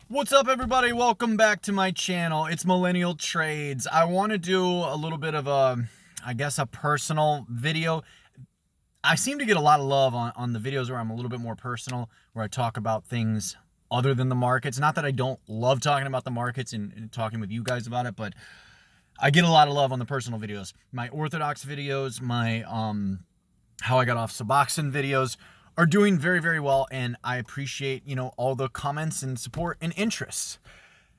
What's up, everybody? Welcome back to my channel. It's Millennial Trades. I want to do a little bit of a personal video. I seem to get a lot of love on the videos where I'm a little bit more personal, where I talk about things other than the markets. Not that I don't love talking about the markets and talking with you guys about it, but I get a lot of love on the personal videos. My orthodox videos, my how I got off Suboxone videos are doing very, very well, and I appreciate, all the comments and support and interest.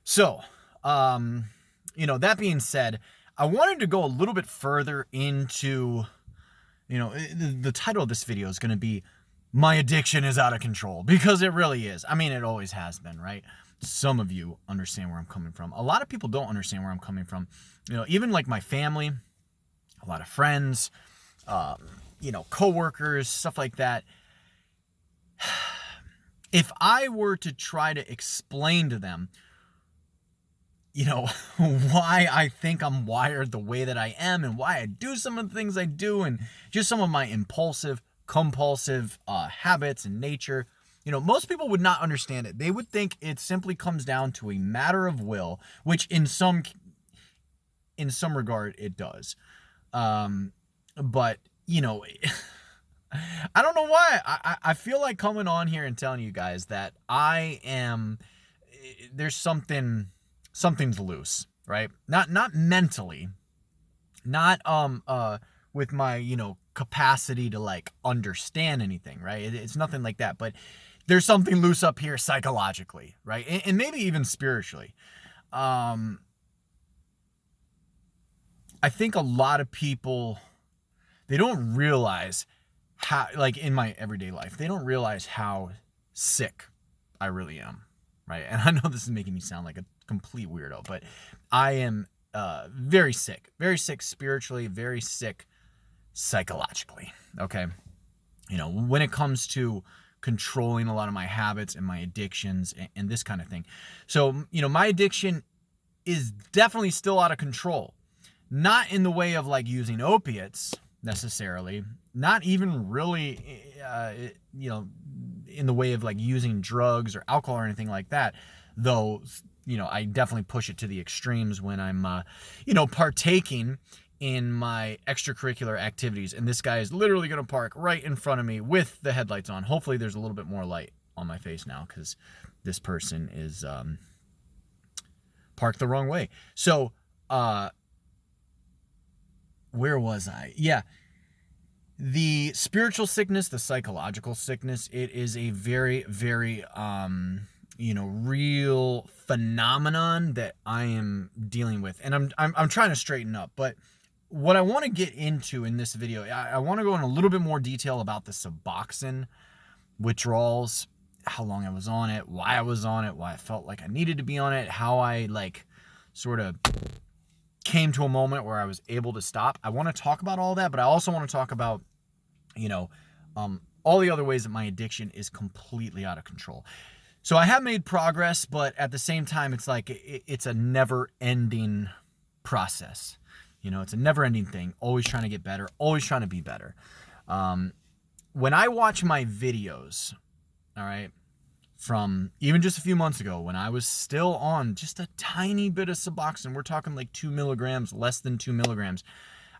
So, that being said, I wanted to go a little bit further into, the title of this video is going to be "My Addiction is Out of Control," because it really is. I mean, it always has been, right? Some of you understand where I'm coming from. A lot of people don't understand where I'm coming from. Even like my family, a lot of friends, coworkers, stuff like that. If I were to try to explain to them, why I think I'm wired the way that I am and why I do some of the things I do and just some of my impulsive, compulsive habits and nature, most people would not understand it. They would think it simply comes down to a matter of will, which in some regard it does. But, I don't know why. I feel like coming on here and telling you guys that there's something's loose, right? Not mentally, not with my, capacity to like understand anything, right? It's nothing like that, but there's something loose up here psychologically, right? And maybe even spiritually. I think a lot of people, they don't realize how, like in my everyday life, they don't realize how sick I really am, right? And I know this is making me sound like a complete weirdo, but I am very sick spiritually, very sick psychologically, okay? When it comes to controlling a lot of my habits and my addictions and this kind of thing. So, my addiction is definitely still out of control. Not in the way of like using opiates necessarily, not even really, in the way of like using drugs or alcohol or anything like that. Though, I definitely push it to the extremes when I'm, partaking in my extracurricular activities. And this guy is literally going to park right in front of me with the headlights on. Hopefully there's a little bit more light on my face now because this person is parked the wrong way. So, where was I? Yeah. The spiritual sickness, the psychological sickness, it is a very, very, real phenomenon that I am dealing with. And I'm trying to straighten up. But what I want to get into in this video, I want to go in a little bit more detail about the Suboxone withdrawals, how long I was on it, why I was on it, why I felt like I needed to be on it, how I like sort of came to a moment where I was able to stop. I want to talk about all that, but I also want to talk about, all the other ways that my addiction is completely out of control. So I have made progress, but at the same time, it's like it's a never-ending process. It's a never-ending thing. Always trying to get better. Always trying to be better. When I watch my videos, all right, from even just a few months ago when I was still on just a tiny bit of Suboxone, we're talking like 2 milligrams, less than 2 milligrams.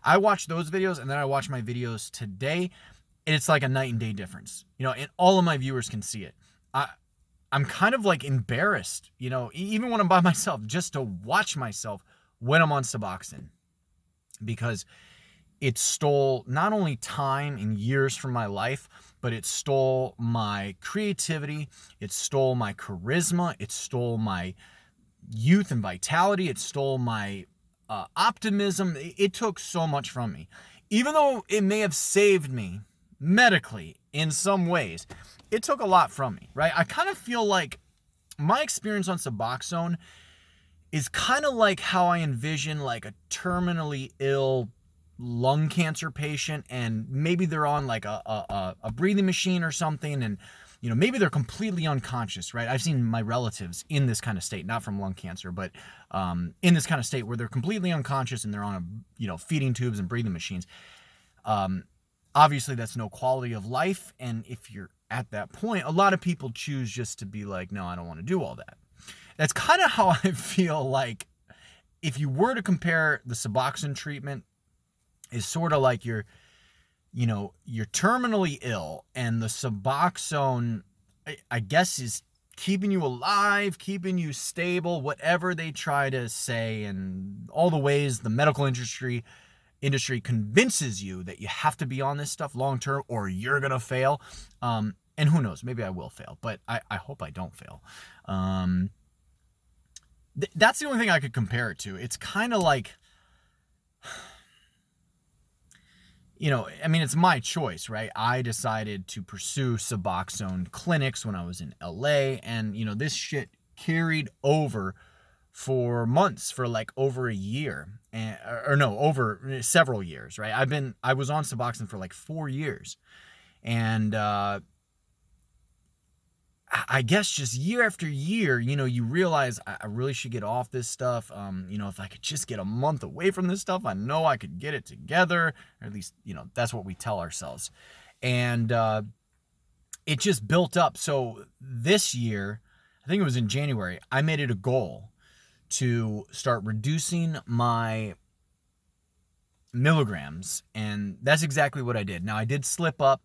I watch those videos and then I watch my videos today, and it's like a night and day difference, and all of my viewers can see it. I'm kind of like embarrassed, even when I'm by myself, just to watch myself when I'm on Suboxone, because it stole not only time and years from my life, but it stole my creativity, it stole my charisma, it stole my youth and vitality, it stole my optimism. It took so much from me. Even though it may have saved me medically in some ways, it took a lot from me, right? I kind of feel like my experience on Suboxone is kind of like how I envision like a terminally ill lung cancer patient, and maybe they're on like a breathing machine or something, and maybe they're completely unconscious, right? I've seen my relatives in this kind of state, not from lung cancer, but in this kind of state where they're completely unconscious and they're on feeding tubes and breathing machines. Obviously that's no quality of life, and if you're at that point, a lot of people choose just to be like, no, I don't want to do all that. That's kind of how I feel like if you were to compare the Suboxone treatment is sort of like you're terminally ill, and the Suboxone, I guess, is keeping you alive, keeping you stable, whatever they try to say, and all the ways the medical industry convinces you that you have to be on this stuff long term or you're gonna fail. And who knows, maybe I will fail, but I hope I don't fail. That's the only thing I could compare it to. It's kind of like, I mean, it's my choice, right? I decided to pursue Suboxone clinics when I was in LA, and, this shit carried over for months, for like over a year, over several years, right? I was on Suboxone for like 4 years, and I guess just year after year, you realize I really should get off this stuff. If I could just get a month away from this stuff, I know I could get it together, or at least, that's what we tell ourselves. And it just built up. So this year, I think it was in January, I made it a goal to start reducing my milligrams. And that's exactly what I did. Now, I did slip up.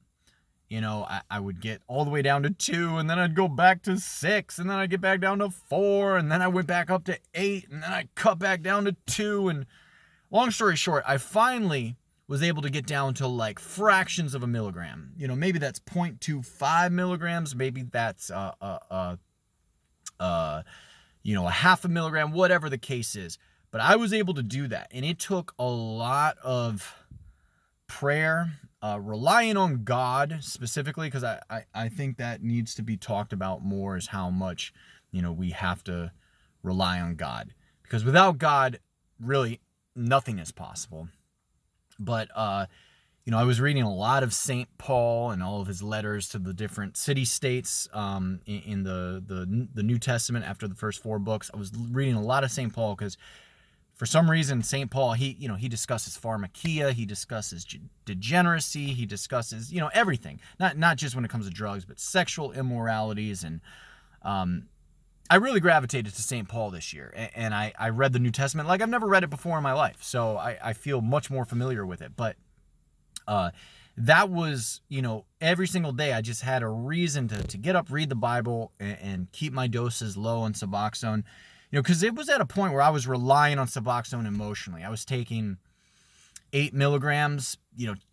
I would get all the way down to 2, and then I'd go back to 6, and then I'd get back down to 4, and then I went back up to 8, and then I cut back down to 2. And long story short, I finally was able to get down to like fractions of a milligram. Maybe that's 0.25 milligrams, maybe that's a half a milligram, whatever the case is. But I was able to do that, and it took a lot of prayer, relying on God specifically, because I think that needs to be talked about more, is how much, we have to rely on God. Because without God, really, nothing is possible. But, I was reading a lot of St. Paul and all of his letters to the different city-states in the New Testament after the first 4 books. I was reading a lot of St. Paul because for some reason, St. Paul, he discusses pharmakia, he discusses degeneracy, he discusses, everything. Not just when it comes to drugs, but sexual immoralities. And I really gravitated to St. Paul this year. And I read the New Testament like I've never read it before in my life. So I feel much more familiar with it. But that was, every single day I just had a reason to get up, read the Bible, and keep my doses low on Suboxone. Because it was at a point where I was relying on Suboxone emotionally. I was taking 8 milligrams,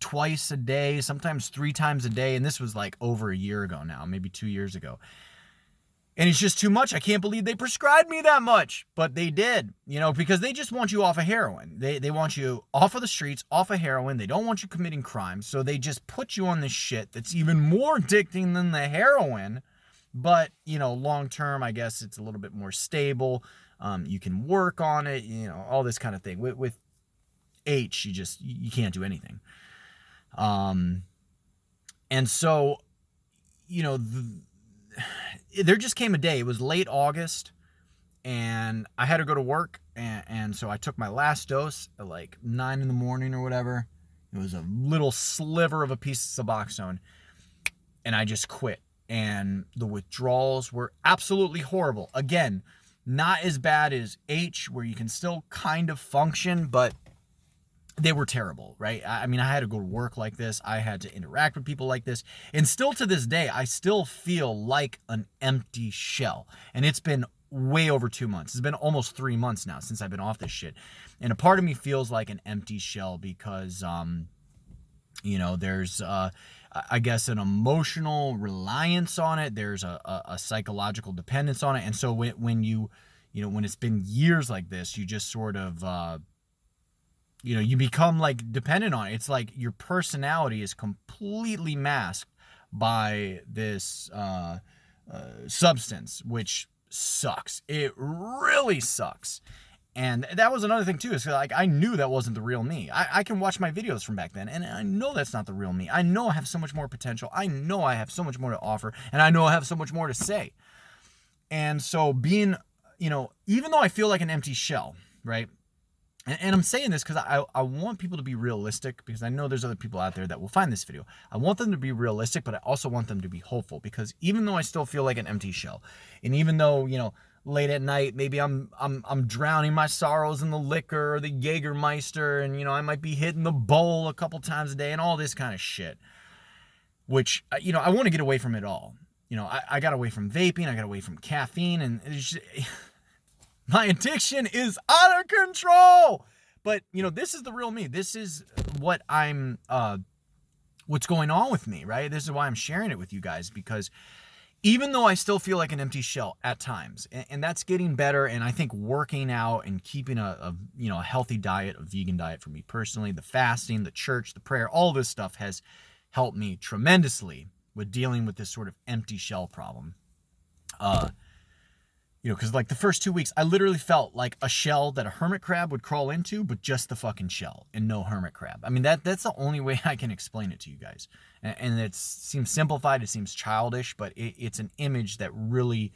twice a day, sometimes 3 times a day. And this was like over a year ago now, maybe 2 years ago. And it's just too much. I can't believe they prescribed me that much. But they did, because they just want you off of heroin. They want you off of the streets, off of heroin. They don't want you committing crimes. So they just put you on this shit that's even more addicting than the heroin. But, long term, I guess it's a little bit more stable. You can work on it, all this kind of thing. With H, you can't do anything. And so, there just came a day. It was late August, and I had to go to work. And so I took my last dose at like 9 in the morning or whatever. It was a little sliver of a piece of Suboxone, and I just quit. And the withdrawals were absolutely horrible. Again, not as bad as H, where you can still kind of function, but they were terrible, right? I mean, I had to go to work like this. I had to interact with people like this. And still to this day, I still feel like an empty shell. And it's been way over 2 months. It's been almost 3 months now since I've been off this shit. And a part of me feels like an empty shell because, there's, I guess, an emotional reliance on it. There's a psychological dependence on it. And so when it's been years like this, you just sort of, you become like dependent on it. It's like your personality is completely masked by this substance, which sucks. It really sucks. And that was another thing too, is like I knew that wasn't the real me. I can watch my videos from back then, and I know that's not the real me. I know I have so much more potential. I know I have so much more to offer, and I know I have so much more to say. And so being, even though I feel like an empty shell, right? And I'm saying this because I want people to be realistic, because I know there's other people out there that will find this video. I want them to be realistic, but I also want them to be hopeful, because even though I still feel like an empty shell, and even though, late at night. Maybe I'm drowning my sorrows in the liquor or the Jägermeister, and I might be hitting the bowl a couple times a day and all this kind of shit. Which I want to get away from it all. I got away from vaping, I got away from caffeine, and my addiction is out of control. But this is the real me. This is what I'm what's going on with me, right? This is why I'm sharing it with you guys, because even though I still feel like an empty shell at times, and that's getting better, and I think working out and keeping a healthy diet, a vegan diet for me personally, the fasting, the church, the prayer, all this stuff has helped me tremendously with dealing with this sort of empty shell problem. Because like the first 2 weeks, I literally felt like a shell that a hermit crab would crawl into, but just the fucking shell and no hermit crab. I mean, that's the only way I can explain it to you guys. And it seems simplified, it seems childish, but it's an image that really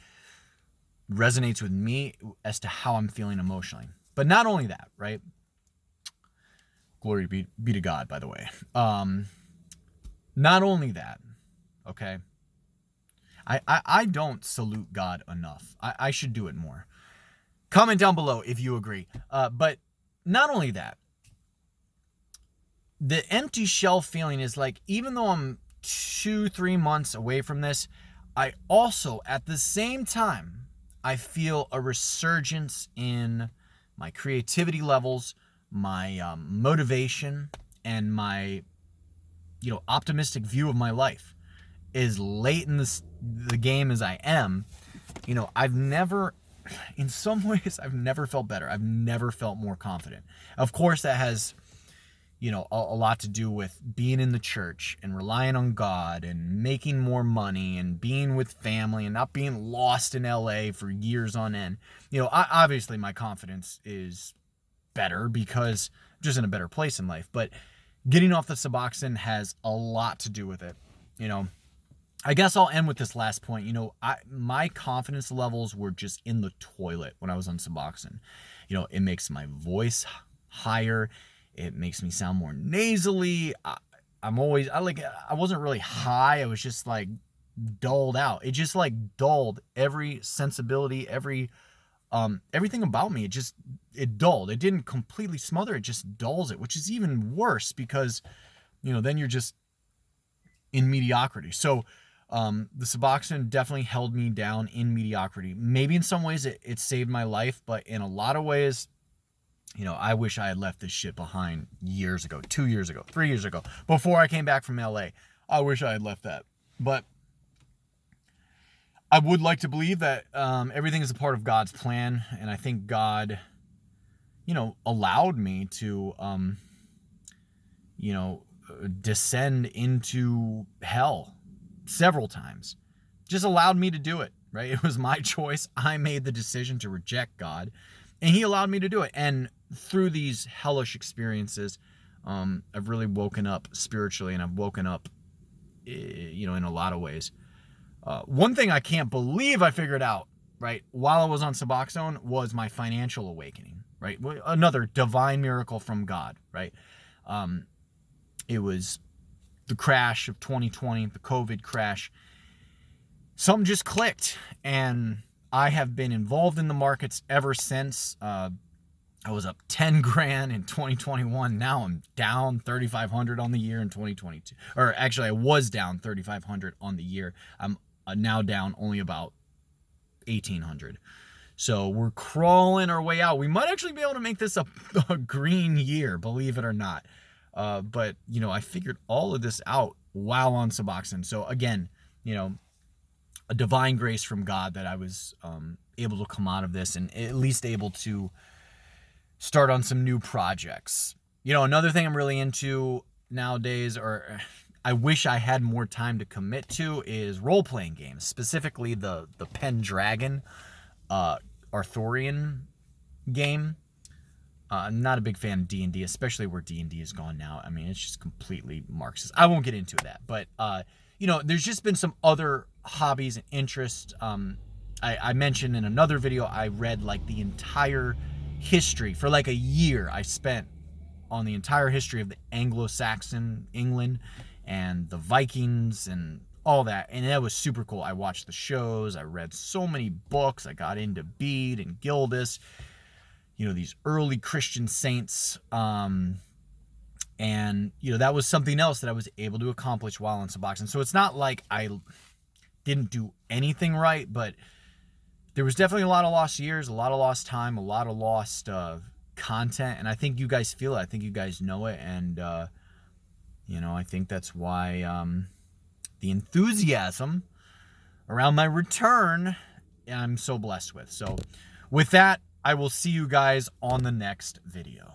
resonates with me as to how I'm feeling emotionally. But not only that, right? Glory be to God, by the way. Not only that, okay? I don't salute God enough. I should do it more. Comment down below if you agree. But not only that, the empty shell feeling is like, even though I'm 2-3 months away from this, I also, at the same time, I feel a resurgence in my creativity levels, my motivation, and my optimistic view of my life. As late in the game as I am, I've never, in some ways, I've never felt better. I've never felt more confident. Of course, that has, a lot to do with being in the church and relying on God and making more money and being with family and not being lost in LA for years on end. Obviously my confidence is better because I'm just in a better place in life. But getting off the Suboxone has a lot to do with it. I guess I'll end with this last point. My confidence levels were just in the toilet when I was on Suboxone. It makes my voice higher. It makes me sound more nasally. I wasn't really high. I was just like dulled out. It just like dulled every sensibility, everything about me. It dulled. It didn't completely smother. It just dulls it, which is even worse because, then you're just in mediocrity. So, the Suboxone definitely held me down in mediocrity. Maybe in some ways it saved my life, but in a lot of ways, I wish I had left this shit behind years ago, 2 years ago, 3 years ago, before I came back from LA. I wish I had left that. But I would like to believe that everything is a part of God's plan, and I think God, allowed me to, descend into hell several times. Just allowed me to do it, right? It was my choice. I made the decision to reject God, and he allowed me to do it. And through these hellish experiences, I've really woken up spiritually, and I've woken up, in a lot of ways. One thing I can't believe I figured out, right, while I was on Suboxone was my financial awakening, right? Another divine miracle from God, right? It was the crash of 2020, the COVID crash. Something just clicked, and I have been involved in the markets ever since. I was up 10 grand in 2021. Now I'm down 3,500 on the year in 2022. Or actually, I was down 3,500 on the year. I'm now down only about 1,800. So we're crawling our way out. We might actually be able to make this a green year, believe it or not. But, I figured all of this out while on Suboxone. So again, a divine grace from God that I was able to come out of this and at least able to start on some new projects. Another thing I'm really into nowadays, or I wish I had more time to commit to, is role-playing games, specifically the Pendragon Arthurian game. I'm not a big fan of D&D, especially where D&D is gone now. I mean, it's just completely Marxist. I won't get into that. But, there's just been some other hobbies and interests. I mentioned in another video, I read like the entire history. For like a year, I spent on the entire history of the Anglo-Saxon England and the Vikings and all that. And that was super cool. I watched the shows. I read so many books. I got into Bede and Gildas, you know, these early Christian saints. And, you know, that was something else that I was able to accomplish while on Suboxone. So it's not like I didn't do anything right, but there was definitely a lot of lost years, a lot of lost time, a lot of lost content. And I think you guys feel it. I think you guys know it. And, you know, I think that's why the enthusiasm around my return I'm so blessed with. So with that, I will see you guys on the next video.